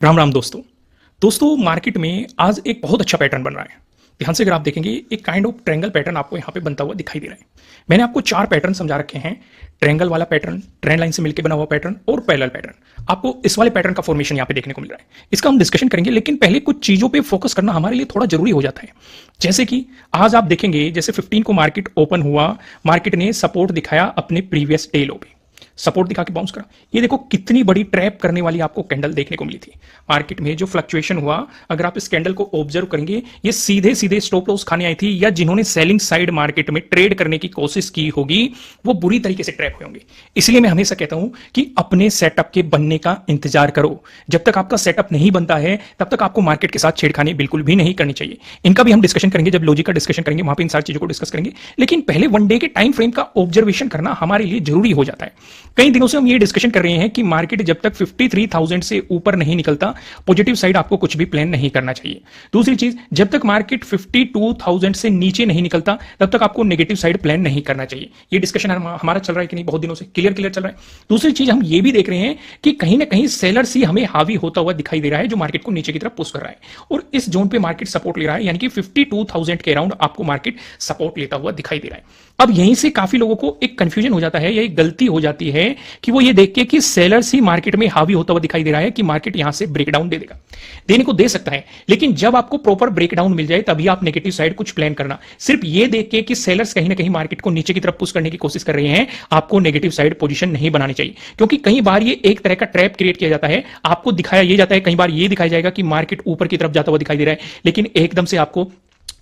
राम राम दोस्तों। मार्केट में आज एक बहुत अच्छा पैटर्न बन रहा है। ध्यान से अगर आप देखेंगे एक काइंड ऑफ ट्रायंगल पैटर्न आपको यहाँ पे बनता हुआ दिखाई दे रहा है। मैंने आपको 4 पैटर्न समझा रखे हैं। ट्रायंगल वाला पैटर्न, ट्रेंड लाइन से मिलकर बना हुआ पैटर्न और पैरेलल पैटर्न। आपको इस वाले पैटर्न का फॉर्मेशन यहाँ पे देखने को मिल रहा है। इसका हम डिस्कशन करेंगे, लेकिन पहले कुछ चीजों पे फोकस करना हमारे लिए थोड़ा जरूरी हो जाता है। जैसे कि आज आप देखेंगे, जैसे 15 को मार्केट ओपन हुआ, मार्केट ने सपोर्ट दिखाया अपने प्रीवियस डे लो पे, सपोर्ट दिखा के बाउंस करा। ये देखो कितनी बड़ी ट्रैप करने वाली आपको कैंडल देखने को मिली थी। मार्केट में जो फ्लक्चुएशन हुआ, अगर आप इस कैंडल को ऑब्जर्व करेंगे, ये सीधे सीधे स्टॉप लॉस खाने आई थी, या जिन्होंने सेलिंग साइड मार्केट में ट्रेड करने की कोशिश की होगी वो बुरी तरीके से ट्रैप हुए होंगे। इसलिए मैं हमेशा कहता हूं कि अपने सेटअप के बनने का इंतजार करो। जब तक आपका सेटअप नहीं बनता है तब तक आपको मार्केट के साथ छेड़खानी बिल्कुल भी नहीं करनी चाहिए। इनका भी हम डिस्कशन करेंगे, जब लॉजिक का डिस्कशन करेंगे वहां पे इन सारी चीजों को डिस्कस करेंगे। लेकिन पहले वन डे के टाइम फ्रेम का ऑब्जर्वेशन करना हमारे लिए जरूरी हो जाता है। कई दिनों से हम ये डिस्कशन कर रहे हैं कि मार्केट जब तक 53,000 से ऊपर नहीं निकलता, पॉजिटिव साइड आपको कुछ भी प्लान नहीं करना चाहिए। दूसरी चीज, जब तक मार्केट 52,000 से नीचे नहीं निकलता तब तक आपको नेगेटिव साइड प्लान नहीं करना चाहिए। ये डिस्कशन हमारा चल रहा है कि नहीं, बहुत दिनों से क्लियर चल रहा है। दूसरी चीज, हम ये भी देख रहे हैं कि कहीं ना कहीं सेलर्स ही हमें हावी होता हुआ दिखाई दे रहा है, जो मार्केट को नीचे की तरफ पुश कर रहा है, और इस जोन पे मार्केट सपोर्ट ले रहा है, यानी कि 52,000 के अराउंड आपको मार्केट सपोर्ट लेता हुआ दिखाई दे रहा है। अब यहीं से काफी लोगों को एक कंफ्यूजन हो जाता है, या एक गलती हो जाती है कि वो ये देख के कि सेलर्स ही मार्केट में हावी होता हुआ दिखाई दे रहा है कि मार्केट यहां से ब्रेकडाउन दे देगा, देने को दे सकता है। लेकिन जब आपको प्रॉपर ब्रेकडाउन मिल जाए तभी आप नेगेटिव साइड कुछ प्लान करना। सिर्फ ये देख के कि सेलर्स कहीं ना कहीं मार्केट को नीचे की तरफ पुश करने की कोशिश कर रहे हैं, आपको नेगेटिव साइड पोजीशन नहीं बनानी चाहिए। क्योंकि कई बार ये एक तरह का ट्रैप क्रिएट किया जाता है। आपको दिखाया ये जाता है, कई बार ये दिखाया जाएगा कि मार्केट ऊपर की तरफ जाता हुआ दिखाई दे रहा है, लेकिन एकदम से आपको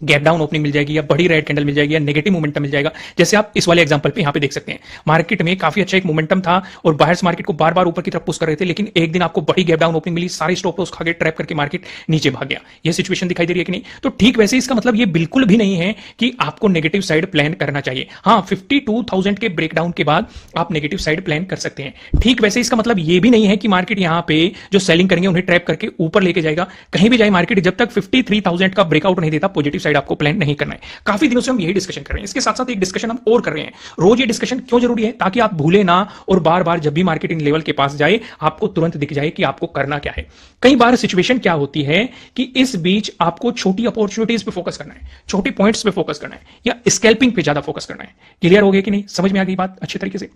गैप डाउन ओपनिंग मिल जाएगी, या बड़ी रेड कैंडल मिल जाएगी, या नेगेटिव मोमेंटम मिल जाएगा। जैसे आप इस वाले एग्जांपल पे यहां पे देख सकते हैं, मार्केट में काफी अच्छा एक मोमेंटम था और बायर्स मार्केट को बार बार ऊपर की तरफ पुश कर रहे थे, लेकिन एक दिन आपको बड़ी गैप डाउन ओपनिंग मिली, सारे स्टॉप लॉस खा के ट्रैप करके मार्केट नीचे भाग गया। यह सिचुएशन दिखाई दे रही है कि नहीं? तो ठीक वैसे इसका मतलब ये बिल्कुल भी नहीं है कि आपको नेगेटिव साइड प्लान करना चाहिए। हाँ, 52,000 के ब्रेकडाउन के बाद आप नेगेटिव साइड प्लान कर सकते हैं। ठीक वैसे इसका मतलब ये भी नहीं है कि मार्केट यहां पे जो सेलिंग करेंगे उन्हें ट्रैप करके ऊपर लेके जाएगा। कहीं भी जाए मार्केट, जब तक 53,000 का ब्रेकआउट नहीं देता, पॉजिटिव साइड आपको प्लान नहीं करना है। काफी दिनों से हम यही डिस्कशन कर रहे हैं। इसके साथ साथ एक डिस्कशन हम और कर रहे हैं। रोज ये डिस्कशन क्यों जरूरी है? ताकि आप भूले ना, और बार बार जब भी मार्केट इन लेवल के पास जाए आपको तुरंत दिख जाए कि आपको करना क्या है। कई बार सिचुएशन क्या होती है कि इस बीच आपको छोटी अपॉर्चुनिटीज पे फोकस करना है, छोटे पॉइंट्स पे फोकस करना है, या स्कैल्पिंग पे ज्यादा फोकस करना है। क्लियर हो गया कि नहीं? समझ में आ गई बात अच्छे तरीके से?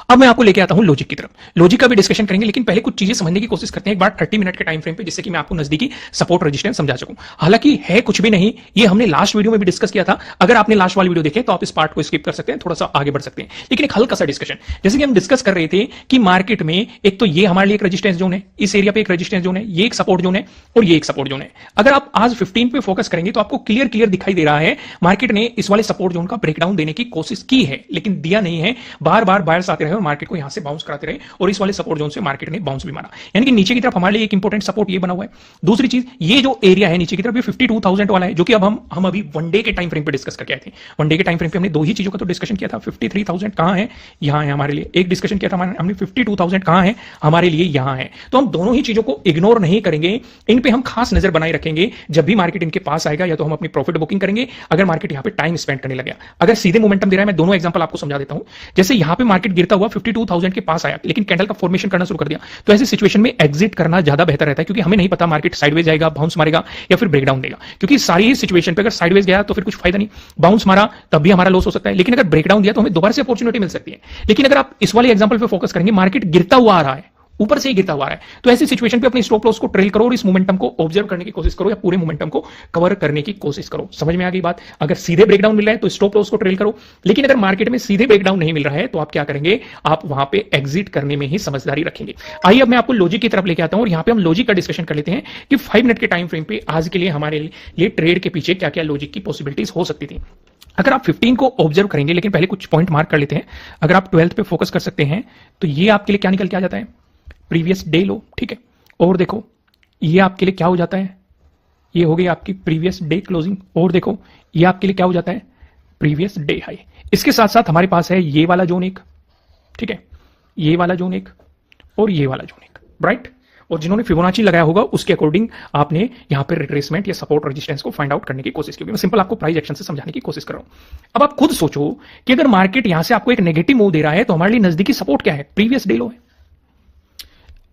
अब मैं आपको लेके आता हूं लॉजिक की तरफ। लॉजिक का भी डिस्कशन करेंगे, लेकिन पहले कुछ चीजें समझने की कोशिश करते हैं एक बार 30 मिनट के टाइम फ्रेम पे, जिससे कि मैं आपको नजदीकी सपोर्ट रेजिस्टेंस समझा सकूं। हालांकि है कुछ भी नहीं, ये हमने लास्ट वीडियो में भी डिस्कस किया था। अगर आपने लास्ट वाली वीडियो देखे तो आप इस पार्ट को स्किप कर सकते हैं, थोड़ा सा आगे बढ़ सकते हैं। लेकिन एक हल्का सा डिस्कशन, जैसे कि हम डिस्कस कर रहे थे कि मार्केट में एक तो ये हमारे लिए एक रेजिस्टेंस जोन है, इस एरिया पे एक रेजिस्टेंस जोन है, ये एक सपोर्ट जोन है, और ये एक सपोर्ट जोन है। अगर आप आज 15 पे फोकस करेंगे तो आपको क्लियर दिखाई दे रहा है मार्केट ने इस वाले सपोर्ट जोन का ब्रेकडाउन देने की कोशिश की है, लेकिन दिया नहीं है। बार बार बायर्स आते रहे और मार्केट को यहां से बाउंस कराते रहे, और इस वाले सपोर्ट जोन से मार्केट ने बाउंस भी मारा, यानी कि नीचे की तरफ हमारे लिए एक इंपॉर्टेंट सपोर्ट ये बना हुआ है। दूसरी चीज, ये जो एरिया है नीचे की तरफ, ये 52,000 वाला है, जो कि अब हम अभी वन डे के टाइम फ्रेम पे डिस्कस करके आए थे। वन डे के टाइम फ्रेम पे हमने दो ही चीजों का तो डिस्कशन किया था। 53,000 कहां है? यहां है हमारे लिए। एक डिस्कशन किया था हमने 52,000 कहां है? हमारे लिए यहां है। तो हम दोनों ही चीजों को इग्नोर नहीं करेंगे, इन पे हम खास नजर बनाए रखेंगे। जब भी मार्केट इनके पास आएगा, या तो हम अपनी प्रॉफिट बुकिंग करेंगे अगर मार्केट यहां पे टाइम स्पेंड करने लगे। अगर सीधे मोमेंटम दे रहा है, मैं दोनों एग्जांपल आपको समझा देता हूं। जैसे यहां पे मार्केट गिरता हुआ 52,000 के पास आया, लेकिन कैंडल का फॉर्मेशन करना शुरू कर दिया, तो ऐसी सिचुएशन में एग्जिट करना ज्यादा बेहतर रहता है, क्योंकि हमें नहीं पता मार्केट साइडवेज जाएगा, बाउंस मारेगा, या फिर ब्रेकडाउन देगा। क्योंकि सारी ही सिचुएशन पे अगर साइडवेज गया तो फिर कुछ फायदा नहीं, बाउंस मारा तब भी हमारा लॉस हो सकता है, लेकिन अगर ब्रेकडाउन दिया तो हमें दोबारा से अपॉर्चुनिटी मिल सकती है। लेकिन अगर आप इस वाले एग्जांपल पे फोकस करेंगे, मार्केट गिरता हुआ आ रहा है, ऊपर से ही गिरता हुआ है, तो ऐसी सिचुएशन पे अपनी स्टॉप लॉस को ट्रेल करो और इस मोमेंटम को ऑब्जर्व करने की कोशिश करो, या पूरे मोमेंटम को कवर करने की कोशिश करो। समझ में आ गई बात? अगर सीधे ब्रेकडाउन मिल रहा है तो स्टॉप लॉस को ट्रेल करो, लेकिन अगर मार्केट में सीधे ब्रेकडाउन नहीं मिल रहा है तो आप क्या करेंगे? आप वहां पे एग्जिट करने में ही समझदारी रखेंगे। आइए अब मैं आपको लॉजिक की तरफ लेके आता हूं, और यहां पे हम लॉजिक का डिस्कशन कर लेते हैं कि 5 मिनट के टाइम फ्रेम पे आज के लिए हमारे लिए ट्रेड के पीछे क्या क्या लॉजिक की पॉसिबिलिटीज हो सकती थी। अगर आप 15 को ऑब्जर्व करेंगे, लेकिन पहले कुछ पॉइंट मार्क कर लेते हैं। अगर आप 12 पे फोकस कर सकते हैं तो ये आपके लिए क्या निकल के आ जाता है? प्रीवियस डे लो, ठीक है। और देखो ये आपके लिए क्या हो जाता है? ये हो गई आपकी प्रीवियस डे क्लोजिंग। और देखो ये आपके लिए क्या हो जाता है? Previous day high. इसके साथ साथ हमारे पास है ये वाला जोन एक, ठीक है, ये वाला जोन एक, और ये वाला जोन एक, राइट। और जिन्होंने फिबोनाची लगाया होगा उसके अकॉर्डिंग आपने यहां पर रिट्रेसमेंट या सपोर्ट रेजिस्टेंस को फाइंड आउट करने की कोशिश की। मैं सिंपल आपको प्राइस एक्शन से समझाने की कोशिश कर रहा हूं। अब आप खुद सोचो कि अगर मार्केट यहां से आपको एक नेगेटिव मूव दे रहा है तो हमारे लिए नजदीकी सपोर्ट क्या है? प्रीवियस डे लो है।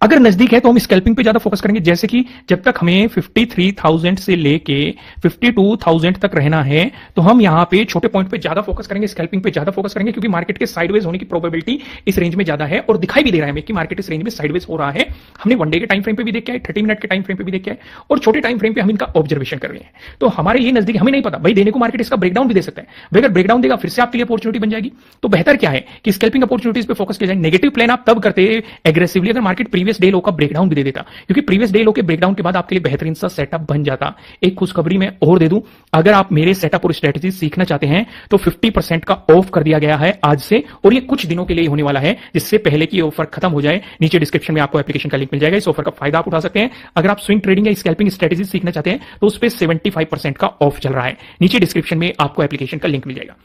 अगर नजदीक है तो हम स्कैल्पिंग पे ज्यादा फोकस करेंगे, जैसे कि जब तक हमें 53,000 से लेके 52,000 तक रहना है तो हम यहां पे छोटे पॉइंट पे ज्यादा फोकस करेंगे, स्कैल्पिंग पे ज्यादा फोकस करेंगे, क्योंकि मार्केट के साइडवेज होने की प्रोबेबिलिटी इस रेंज में ज्यादा है और दिखाई भी दे रहा है हमें कि मार्केट इस रेंज में साइडवेज हो रहा है। हमने वन डे के टाइम फ्रेम पे भी देखा है, 30 मिनट के टाइम फ्रेम पे भी देखा है और छोटे टाइम फ्रेम पे हम इनका ऑब्जर्वेशन कर रहे हैं। तो हमारे ये नजदीक, हमें नहीं पता भाई, देने को मार्केट इसका ब्रेकडाउन भी दे सकता है, भाई अगर ब्रेकडाउन देगा फिर से आपके लिए अपॉर्चुनिटी बन जाएगी। तो बेहतर क्या है कि स्कैल्पिंग अपॉर्चुनिटीज पे फोकस किया जाए। नेगेटिव प्लान आप तब करते एग्रेसिवली अगर मार्केट प्रीवियस डे लो का ब्रेकडाउन भी दे देता, क्योंकि प्रीवियस डे लो के ब्रेकडाउन के बाद आपके लिए बेहतरीन सा सेटअप बन जाता। एक खुशखबरी मैं और दे दूं, अगर आप मेरे सेटअप और स्ट्रेटजी सीखना चाहते हैं तो 50% का ऑफ कर दिया गया है आज से, और ये कुछ दिनों के लिए होने वाला है, जिससे पहले की ऑफर खत्म हो जाए नीचे डिस्क्रिप्शन में आपको एप्लीकेशन का लिंक मिल जाएगा। इस ऑफर का फायदा आप उठा सकते हैं। अगर आप स्विंग ट्रेडिंग या स्कैल्पिंग स्ट्रेटजी सीखना चाहते हैं तो उस पर 75% का ऑफ चल रहा है। नीचे डिस्क्रिप्शन में आपको एप्लीकेशन का लिंक मिल जाएगा।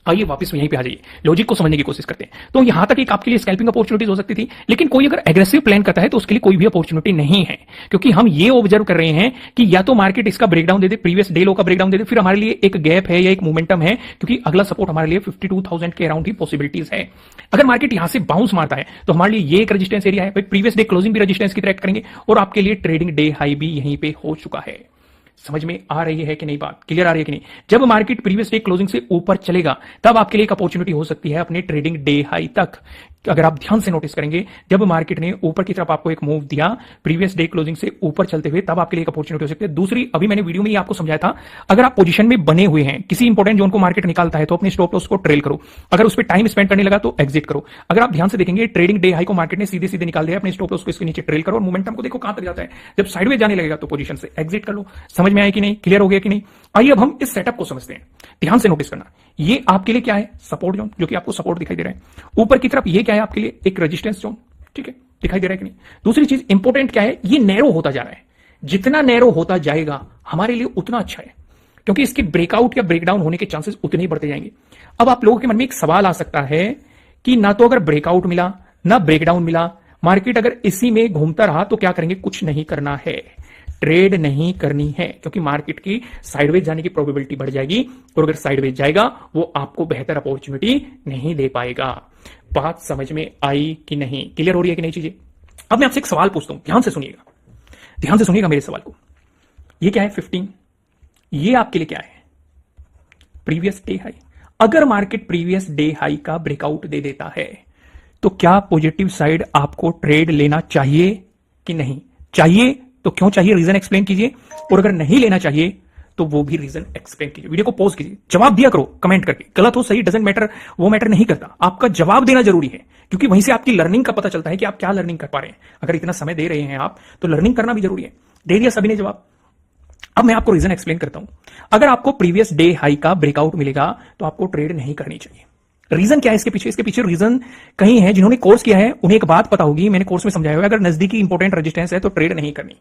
आइए वापस यहीं पे आ जाइए, लॉजिक को समझने की कोशिश करते हैं। तो यहां तक एक आपके लिए स्कैल्पिंग अपॉर्चुनिटीज हो सकती थी, लेकिन कोई अगर एग्रेसिव प्लान करता है तो उसके लिए कोई भी अपॉर्चुनिटी नहीं है, क्योंकि हम ये ऑब्जर्व कर रहे हैं कि या तो मार्केट इसका ब्रेकडाउन दे दे, प्रीवियस डे लो का ब्रेकडाउन दे दे, फिर हमारे लिए एक गैप है या एक मोमेंटम है, क्योंकि अगला सपोर्ट हमारे लिए 52,000 के अराउंड ही पॉसिबिलिटीज है। अगर मार्केट यहां से बाउंस मारता है तो हमारे लिए ये एक रेजिस्टेंस एरिया है, प्रीवियस डे क्लोजिंग भी रेजिस्टेंस की ट्रैक करेंगे और आपके लिए ट्रेडिंग डे हाई भी यहीं पे हो चुका है। समझ में आ रही है कि नहीं, बात क्लियर आ रही है कि नहीं? जब मार्केट प्रीवियस डे क्लोजिंग से ऊपर चलेगा तब आपके लिए एक अपॉर्चुनिटी हो सकती है अपने ट्रेडिंग डे हाई तक। अगर आप ध्यान से नोटिस करेंगे, जब मार्केट ने ऊपर की तरफ आपको एक मूव दिया प्रीवियस डे क्लोजिंग से ऊपर चलते हुए, तब आपके लिए एक अपॉर्चुनिटी हो सकती है। दूसरी, अभी मैंने वीडियो में ही आपको समझाया था, अगर आप पोजीशन में बने हुए हैं, किसी इंपॉर्टेंट जोन को मार्केट निकालता है तो अपने स्टॉप लॉस को ट्रेल करो, अगर उस पर टाइम स्पेंड करने लगा तो एग्जिट करो। अगर आप ध्यान से देखेंगे ट्रेडिंग डे हाई को मार्केट ने सीधे सीधे निकाल दिया, अपने स्टॉप लॉस को इसके नीचे ट्रेल करो और मोमेंटम को देखो कहां तक जाता है। जब साइडवेज जाने लगेगा तो पोजीशन से एग्जिट कर लो। समझ में आया कि नहीं, क्लियर हो गया कि नहीं? आइए अब हम इस सेटअप को समझते हैं। ध्यान से नोटिस करना, ये आपके लिए क्या है? सपोर्ट जोन, जो कि आपको सपोर्ट दिखाई दे रहा है। ऊपर की तरफ ये क्या है आपके लिए? एक रेजिस्टेंस जोन, ठीक है, दिखाई दे रहा है कि नहीं? दूसरी चीज इंपॉर्टेंट क्या है, ये नैरो होता जा रहा है। जितना नैरो होता जाएगा हमारे लिए उतना अच्छा है, क्योंकि इसके ब्रेकआउट या ब्रेकडाउन होने के चांसेस उतने ही बढ़ते जाएंगे। अब आप लोगों के मन में एक सवाल आ सकता है कि ना तो अगर ब्रेकआउट मिला ना ब्रेकडाउन मिला, मार्केट अगर इसी में घूमता रहा तो क्या करेंगे? कुछ नहीं करना है, ट्रेड नहीं करनी है, क्योंकि मार्केट की साइडवेज जाने की प्रोबेबिलिटी बढ़ जाएगी और अगर साइडवेज जाएगा वो आपको बेहतर अपॉर्चुनिटी नहीं दे पाएगा। बात समझ में आई कि नहीं, क्लियर हो रही है कि नहीं चीजें? अब मैं आपसे एक सवाल पूछता हूं, ध्यान से सुनिएगा, ध्यान से सुनिएगा मेरे सवाल को। ये क्या है 15? ये आपके लिए क्या है? Previous day high. अगर मार्केट प्रीवियस डे हाई का ब्रेकआउट दे देता है तो क्या पॉजिटिव साइड आपको ट्रेड लेना चाहिए कि नहीं? चाहिए तो क्यों चाहिए, रीजन एक्सप्लेन कीजिए, और अगर नहीं लेना चाहिए तो वो भी रीजन एक्सप्लेन कीजिए। वीडियो को पॉज कीजिए, जवाब दिया करो कमेंट करके, गलत हो सही डजंट मैटर, वो मैटर नहीं करता, आपका जवाब देना जरूरी है, क्योंकि वहीं से आपकी लर्निंग का पता चलता है कि आप क्या लर्निंग कर पा रहे हैं। अगर इतना समय दे रहे हैं आप तो लर्निंग करना भी जरूरी है। दे दिया सभी ने जवाब। अब मैं आपको रीजन एक्सप्लेन करता हूं। अगर आपको प्रीवियस डे हाई का ब्रेकआउट मिलेगा तो आपको ट्रेड नहीं करनी चाहिए। रीजन क्या है इसके पीछे? इसके पीछे रीजन कहीं है, जिन्होंने कोर्स किया है उन्हें एक बात पता होगी, मैंने कोर्स में समझाया हुआ है, अगर नजदीकी इंपॉर्टेंट रेजिस्टेंस है तो ट्रेड नहीं करनी।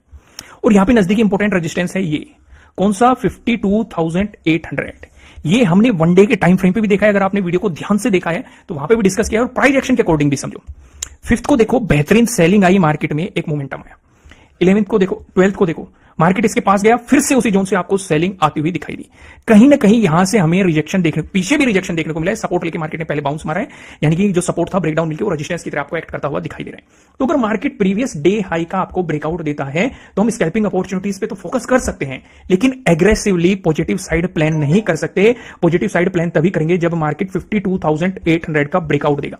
और यहां पे नजदीकी इंपॉर्टेंट रेजिस्टेंस है ये कौन सा? 52,800। ये हमने वन डे के टाइम फ्रेम पे भी देखा है, अगर आपने वीडियो को ध्यान से देखा है तो वहां पे भी डिस्कस किया है, और प्राइस एक्शन के अकॉर्डिंग भी समझो। 5th को देखो, बेहतरीन सेलिंग आई मार्केट में, एक मोमेंटम आया। 11th को देखो, 12th को देखो, मार्केट इसके पास गया, फिर से उसी जोन से आपको सेलिंग आती हुई दिखाई दी। कहीं ना कहीं यहां से हमें रिजेक्शन देखने, पीछे भी रिजेक्शन देखने को मिला है। सपोर्ट लेके मार्केट ने पहले बाउंस मारा है, यानी कि जो सपोर्ट था ब्रेकडाउन मिलकर वो रेजिस्टेंस की तरह आपको एक्ट करता हुआ दिखाई दे रहा है। तो अगर मार्केट प्रीवियस डे हाई का आपको ब्रेकआउट देता है तो हम स्कैल्पिंग अपॉर्चुनिटीज पे तो फोकस कर सकते हैं, लेकिन एग्रेसिवली पॉजिटिव साइड प्लान नहीं कर सकते। पॉजिटिव साइड प्लान तभी करेंगे जब मार्केट 52,800 का ब्रेकआउट देगा।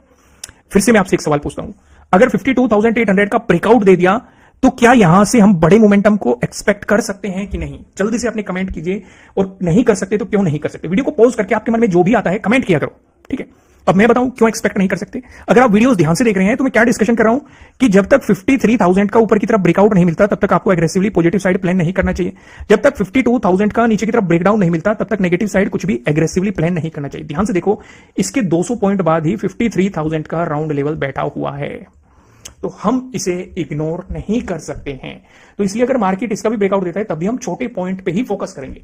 फिर से मैं आपसे एक सवाल पूछता हूं, अगर 52,800 का ब्रेकआउट दे दिया तो क्या यहां से हम बड़े मोमेंटम को एक्सपेक्ट कर सकते हैं कि नहीं? जल्दी से अपने कमेंट कीजिए, और नहीं कर सकते तो क्यों नहीं कर सकते? वीडियो को पॉज करके आपके मन में जो भी आता है कमेंट किया करो, ठीक है? अब मैं बताऊं क्यों एक्सपेक्ट नहीं कर सकते। अगर आप वीडियोस ध्यान से देख रहे हैं तो मैं क्या डिस्कशन कर रहा हूं कि जब तक 53,000 का ऊपर की तरफ ब्रेकआउट नहीं मिलता तब तक आपको एग्रेसिवली पॉजिटिव साइड प्लान नहीं करना चाहिए। जब तक 52,000 का नीचे की तरफ ब्रेकडाउन नहीं मिलता तब तक नेगेटिव साइड कुछ भी एग्रेसिवली प्लान नहीं करना चाहिए। ध्यान से देखो, इसके 200 पॉइंट बाद ही 53,000 का राउंड लेवल बैठा हुआ है, तो हम इसे इग्नोर नहीं कर सकते हैं। तो इसलिए अगर मार्केट इसका भी ब्रेकआउट देता है तब भी हम छोटे पॉइंट पे ही फोकस करेंगे।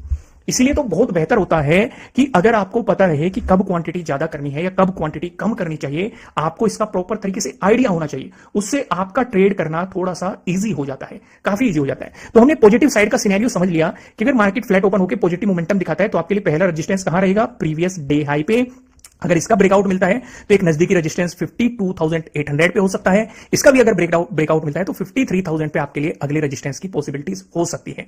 इसलिए तो बहुत बेहतर होता है कि अगर आपको पता रहे कि कब क्वांटिटी ज्यादा करनी है या कब क्वांटिटी कम करनी चाहिए, आपको इसका प्रॉपर तरीके से आइडिया होना चाहिए। उससे आपका ट्रेड करना थोड़ा सा इजी हो जाता है, काफी इजी हो जाता है। तो हमने पॉजिटिव साइड का सिनेरियो समझ लिया कि अगर मार्केट फ्लैट ओपन होकर पॉजिटिव मोमेंटम दिखाता है तो आपके लिए पहला रेजिस्टेंस कहां रहेगा? प्रीवियस डे हाई पे। अगर इसका ब्रेकआउट मिलता है तो एक नजदीकी रेजिस्टेंस 52,800 पे हो सकता है। इसका भी अगर ब्रेकआउट मिलता है तो 53,000 पे आपके लिए अगले रेजिस्टेंस की पॉसिबिलिटीज हो सकती है।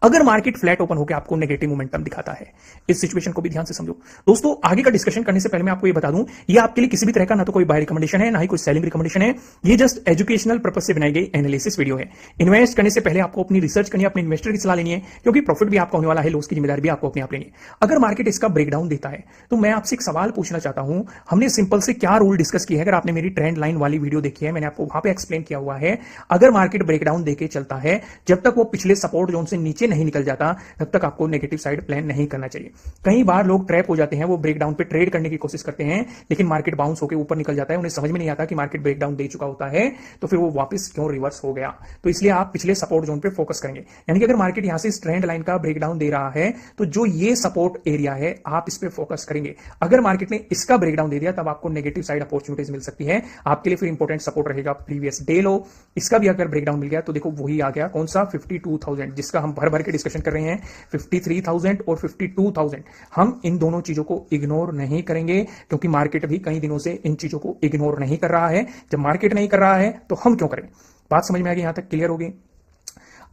अगर मार्केट फ्लैट ओपन होकर आपको नेगेटिव मोमेंटम दिखाता है, इस सिचुएशन को भी ध्यान से समझो। दोस्तों, आगे का डिस्कशन करने से पहले मैं आपको ये बता दूं, ये आपके लिए किसी भी तरह का ना तो कोई बाय रिकमेंडेशन है, ना ही कोई सेलिंग रिकमेंडेशन है। ये जस्ट एजुकेशनल पर्पज से बनाई गई एनालिसिस वीडियो है। इन्वेस्ट करने से पहले आपको अपनी रिसर्च करनी है, अपने इन्वेस्टर की सलाह लेनी है, क्योंकि प्रॉफिट भी आपका होने वाला है, लॉस की जिम्मेदारी भी आपको अपने आप लेनी है। अगर मार्केट इसका ब्रेकडाउन देता है तो मैं आपसे एक सवाल पूछना चाहता हूं, हमने सिंपल से क्या रूल डिस्कस किया है। अगर आपने मेरी ट्रेंड लाइन वाली वीडियो देखी है, मैंने आपको वहां पे एक्सप्लेन किया हुआ है, अगर मार्केट ब्रेकडाउन देके चलता है, जब तक वो पिछले सपोर्ट जोन से नीचे नहीं निकल जाता, तब तक आपको नेगेटिव साइड प्लान नहीं करना चाहिए। कई बार लोग ट्रैप हो जाते हैं, वो ब्रेकडाउन पे ट्रेड करने की कोशिश करते हैं, लेकिन मार्केट बाउंस होकर ऊपर निकल जाता है, उन्हें समझ में नहीं आता कि मार्केट ब्रेकडाउन दे चुका होता है, तो फिर वो वापस क्यों रिवर्स हो गया। तो इसलिए आप पिछले सपोर्ट जोन पे फोकस करेंगे। यानी कि अगर मार्केट यहां से इस ट्रेंड लाइन का ब्रेकडाउन दे रहा है, तो जो ये सपोर्ट एरिया है, आप इस पे फोकस करेंगे। अगर मार्केट ने इसका ब्रेकडाउन दे दिया, तब आपको नेगेटिव साइड अपॉर्चुनिटीज मिल सकती है। आपके लिए फिर इंपॉर्टेंट सपोर्ट रहेगा प्रीवियस डे लो। इसका भी अगर ब्रेकडाउन मिल गया तो देखो वही आ गया, कौन सा, 52,000, जिसका हम भर भर के डिस्कशन कर रहे हैं। 53,000 और 52,000, हम इन दोनों चीजों को इग्नोर नहीं करेंगे, क्योंकि मार्केट भी कई दिनों से इन चीजों को इग्नोर नहीं कर रहा है। जब मार्केट नहीं कर रहा है तो हम क्यों करें। बात समझ में आ गई, यहां तक क्लियर हो गई।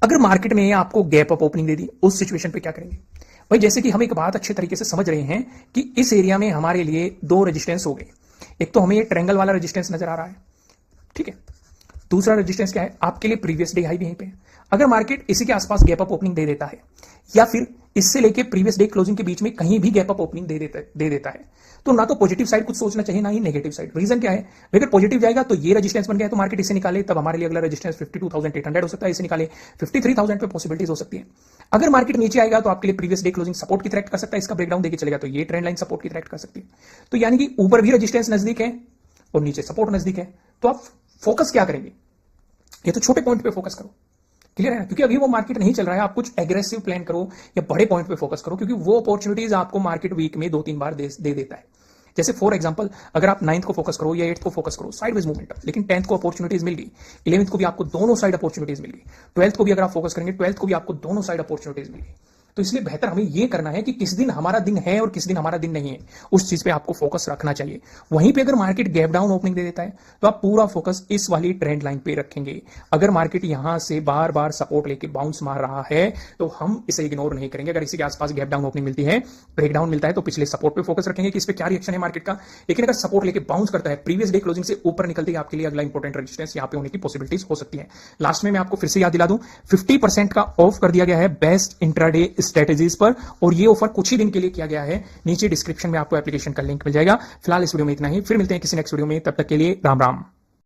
अगर मार्केट में आपको गैप अप ओपनिंग दे दी, उस सिचुएशन पे क्या करेंगे भाई। जैसे कि हम एक बात अच्छे तरीके से समझ रहे हैं कि इस एरिया में हमारे लिए दो रेजिस्टेंस हो गए। एक तो हमें ये ट्रायंगल वाला रेजिस्टेंस नजर आ रहा है, ठीक है। दूसरा रेजिस्टेंस क्या है, आपके लिए प्रीवियस डे हाई भी यहीं पे। अगर मार्केट इसी के आसपास गैप अप ओपनिंग दे देता है, या फिर इससे लेके प्रीवियस डे क्लोजिंग के बीच में कहीं भी गैप अप ओपनिंग दे देता है, तो ना तो पॉजिटिव साइड कुछ सोचना चाहिए, ना ही नेगेटिव साइड। रीजन क्या है, अगर पॉजिटिव जाएगा तो ये रेजिस्टेंस बन गया तो मार्केट इसे निकाले, तब हमारे लिए अगला रेजिस्टेंस 52,800 हो सकता है, इसे निकाले 53,000 पे पॉसिबिलिटीज हो सकती है। अगर मार्केट नीचे आएगा तो आपके लिए प्रीवियस डे क्लोजिंग सपोर्ट की थ्रेट कर सकता है, इसका ब्रेकडाउन देके चलेगा तो ये ट्रेंड लाइन सपोर्ट की थ्रेट कर सकती है। तो यानी कि ऊपर भी रेजिस्टेंस नजदीक है और नीचे सपोर्ट नजदीक है, तो आप फोकस क्या करेंगे, ये तो छोटे पॉइंट पे फोकस करो। क्लियर है ना, क्योंकि अभी वो मार्केट नहीं चल रहा है, आप कुछ एग्रेसिव प्लान करो या बड़े पॉइंट पे फोकस करो, क्योंकि वो अपॉर्चुनिटीज आपको मार्केट वीक में 2-3 बार दे देता है। जैसे फॉर एग्जांपल, अगर आप 9th को फोकस करो या 8th को फोकस करो, साइडवेज मूवमेंट, लेकिन 10th को अपॉर्चुनिटीज मिल गई, 11th को भी आपको दोनों साइड अपॉर्चुनिटीज मिल गई, 12th को भी अगर आप फोकस करेंगे, 12th को भी आपको दोनों साइड अपॉर्चुनिटीज मिल गई। तो इसलिए बेहतर हमें यह करना है कि किस दिन हमारा दिन है और किस दिन हमारा दिन नहीं है, उस चीज पे आपको फोकस रखना चाहिए। वहीं पे अगर मार्केट गैप डाउन ओपनिंग दे देता है तो आप पूरा फोकस इस वाली ट्रेंड लाइन पे रखेंगे। अगर मार्केट यहां से बार बार सपोर्ट लेके बाउंस मार रहा है तो हम इसे इग्नोर नहीं करेंगे। अगर इसी के आसपास गैप डाउन ओपनिंग मिलती है, ब्रेकडाउन मिलता है, तो पिछले सपोर्ट पे फोकस रखेंगे कि इस पे क्या रिएक्शन है मार्केट का। लेकिन अगर सपोर्ट लेके बाउंस करता है, प्रीवियस डे क्लोजिंग से ऊपर निकलते ही आपके लिए अगला इंपॉर्टेंट रेजिस्टेंस यहां पे होने की पॉसिबिलिटीज हो सकती है। लास्ट में मैं आपको फिर से याद दिला दूं, 50% का ऑफ कर दिया गया है बेस्ट इंट्राडे स्ट्रेटेजीज पर, और ये ऑफर कुछ ही दिन के लिए किया गया है। नीचे डिस्क्रिप्शन में आपको एप्लीकेशन का लिंक मिल जाएगा। फिलहाल इस वीडियो में इतना ही, फिर मिलते हैं किसी नेक्स्ट वीडियो में, तब तक के लिए राम राम।